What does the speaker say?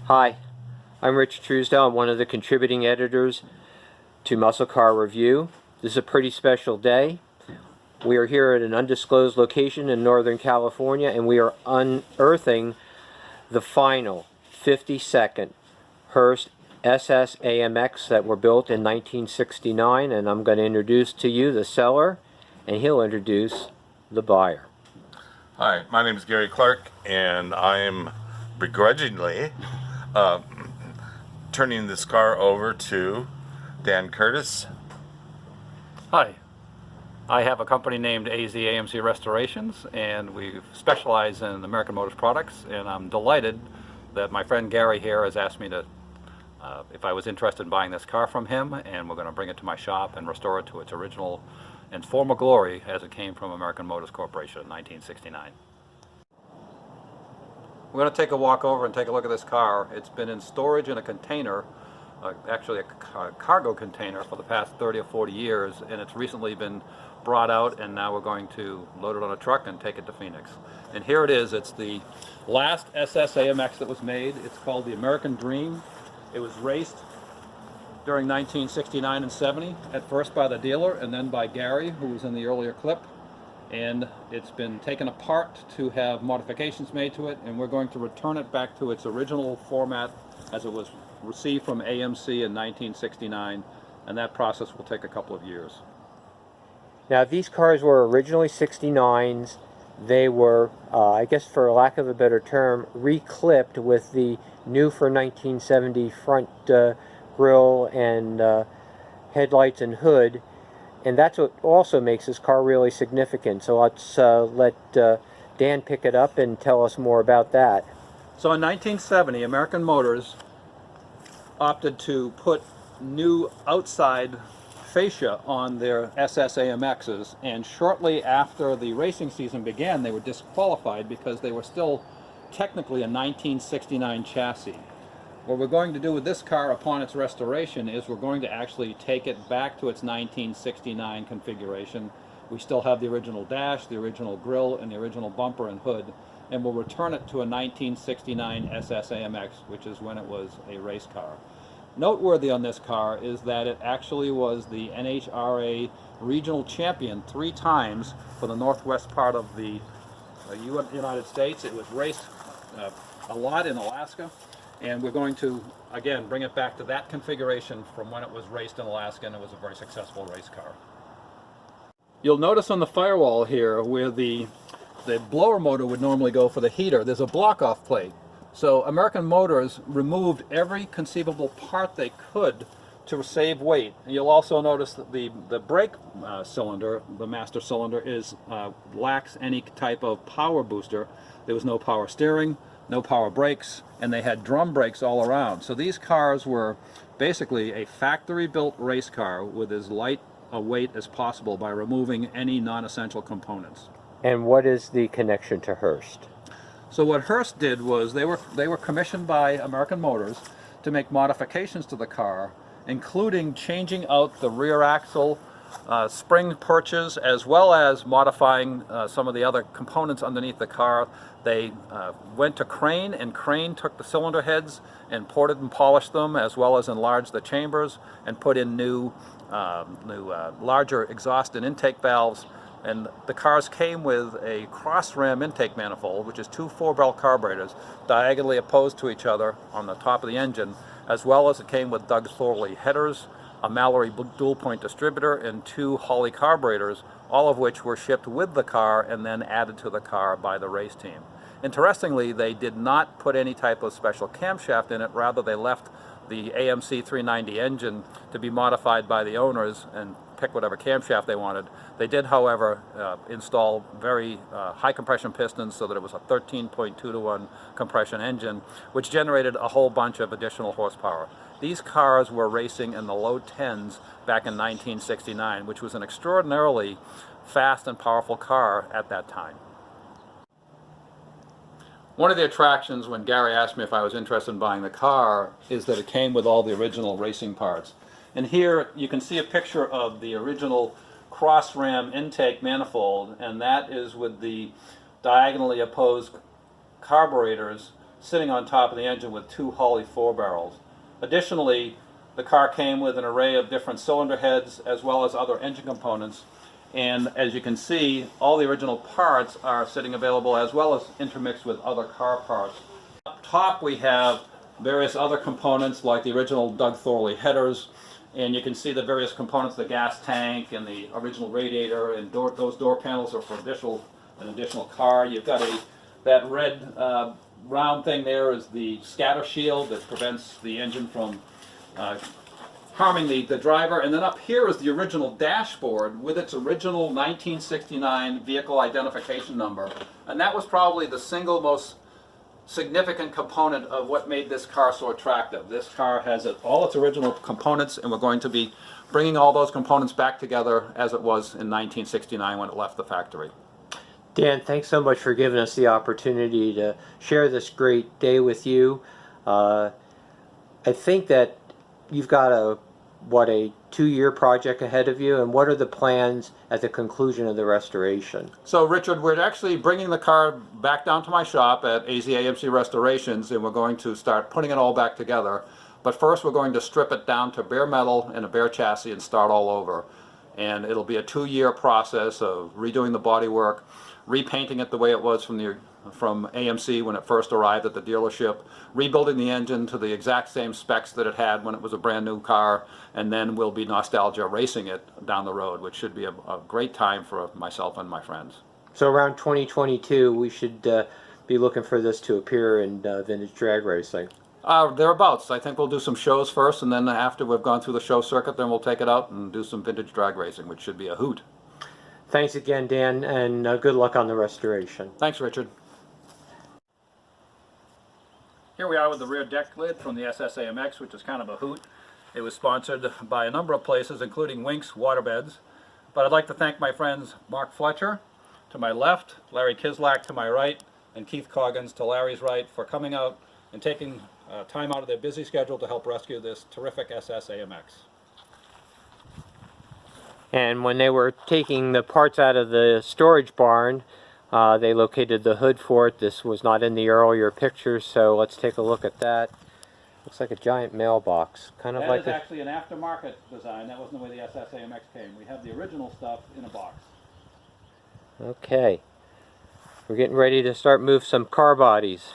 Hi, I'm Rich Truesdale. I'm one of the contributing editors to Muscle Car Review. This is a pretty special day. We are here at an undisclosed location in Northern California, and we are unearthing the final 52nd Hurst SS AMX that were built in 1969, and I'm going to introduce to you the seller, and he'll introduce the buyer. Hi, my name is Gary Clark, and I am begrudgingly turning this car over to Dan Curtis. Hi, I have a company named AMC Restorations, and we specialize in American Motors products, and I'm delighted that my friend Gary here has asked me to, if I was interested in buying this car from him, and we're going to bring it to my shop and restore it to its original and former glory as it came from American Motors Corporation in 1969. We're going to take a walk over and take a look at this car. It's been in storage in a container, actually a cargo container, for the past 30 or 40 years, and it's recently been brought out, and now we're going to load it on a truck and take it to Phoenix. And here it is. It's the last SS AMX that was made. It's called the American Dream. It was raced during 1969 and 70, at first by the dealer and then by Gary, who was in the earlier clip. And it's been taken apart to have modifications made to it, and we're going to return it back to its original format as it was received from AMC in 1969, and that process will take a couple of years. Now, these cars were originally 69s. They were, I guess for lack of a better term, reclipped with the new for 1970 front grille and headlights and hood. And that's what also makes this car really significant. So let's let Dan pick it up and tell us more about that. So in 1970, American Motors opted to put new outside fascia on their SS AMXs, and shortly after the racing season began, they were disqualified because they were still technically a 1969 chassis. What we're going to do with this car upon its restoration is we're going to actually take it back to its 1969 configuration. We still have the original dash, the original grille, and the original bumper and hood, and we'll return it to a 1969 SS AMX, which is when it was a race car. Noteworthy on this car is that it actually was the NHRA regional champion 3 times for the northwest part of the United States. It was raced a lot in Alaska, and we're going to again bring it back to that configuration from when it was raced in Alaska, and it was a very successful race car. You'll notice on the firewall here where the blower motor would normally go for the heater, there's a block-off plate. So American Motors removed every conceivable part they could to save weight. And you'll also notice that the brake cylinder, the master cylinder, lacks any type of power booster. There was no power steering, no power brakes, and they had drum brakes all around. So these cars were basically a factory-built race car with as light a weight as possible by removing any non-essential components. And what is the connection to Hurst? So what Hurst did was they were commissioned by American Motors to make modifications to the car, including changing out the rear axle spring perches, as well as modifying some of the other components underneath the car. They went to Crane, and Crane took the cylinder heads and ported and polished them, as well as enlarged the chambers and put in new larger exhaust and intake valves. And the cars came with a cross-ram intake manifold, which is 2 4-barrel carburetors diagonally opposed to each other on the top of the engine, as well as it came with Doug Thorley headers, a Mallory dual-point distributor, and 2 Holley carburetors, all of which were shipped with the car and then added to the car by the race team. Interestingly, they did not put any type of special camshaft in it. Rather, they left the AMC 390 engine to be modified by the owners and pick whatever camshaft they wanted. They did, however, install very high compression pistons so that it was a 13.2 to 1 compression engine, which generated a whole bunch of additional horsepower. These cars were racing in the low 10s back in 1969, which was an extraordinarily fast and powerful car at that time. One of the attractions when Gary asked me if I was interested in buying the car is that it came with all the original racing parts. And here you can see a picture of the original cross-ram intake manifold, and that is with the diagonally opposed carburetors sitting on top of the engine with 2 Holley 4-barrels. Additionally, the car came with an array of different cylinder heads as well as other engine components. And as you can see, all the original parts are sitting available as well as intermixed with other car parts. Up top we have various other components like the original Doug Thorley headers, and you can see the various components, the gas tank and the original radiator, and those door panels are for an additional car. You've got that red round thing there is the scatter shield that prevents the engine from harming the driver. And then up here is the original dashboard with its original 1969 vehicle identification number. And that was probably the single most significant component of what made this car so attractive. This car has all its original components, and we're going to be bringing all those components back together as it was in 1969 when it left the factory. Dan, thanks so much for giving us the opportunity to share this great day with you. I think that you've got a 2-year project ahead of you, and what are the plans at the conclusion of the restoration? So Richard, we're actually bringing the car back down to my shop at AMC Restorations, and we're going to start putting it all back together. But first we're going to strip it down to bare metal and a bare chassis and start all over. And it'll be a 2-year process of redoing the bodywork, repainting it the way it was from AMC when it first arrived at the dealership, rebuilding the engine to the exact same specs that it had when it was a brand new car, and then we'll be nostalgia racing it down the road, which should be a great time for myself and my friends. So around 2022, we should be looking for this to appear in vintage drag racing. Thereabouts. I think we'll do some shows first, and then after we've gone through the show circuit, then we'll take it out and do some vintage drag racing, which should be a hoot. Thanks again, Dan, and good luck on the restoration. Thanks, Richard. Here we are with the rear deck lid from the SS AMX, which is kind of a hoot. It was sponsored by a number of places, including Winks Waterbeds. But I'd like to thank my friends Mark Fletcher to my left, Larry Kislak to my right, and Keith Coggins to Larry's right for coming out and taking time out of their busy schedule to help rescue this terrific SS AMX. And when they were taking the parts out of the storage barn, they located the hood for it. This was not in the earlier pictures, so let's take a look at that. Looks like a giant mailbox, kind of like that is actually an aftermarket design. That wasn't the way the SS AMX came. We have the original stuff in a box. Okay, we're getting ready to start move some car bodies.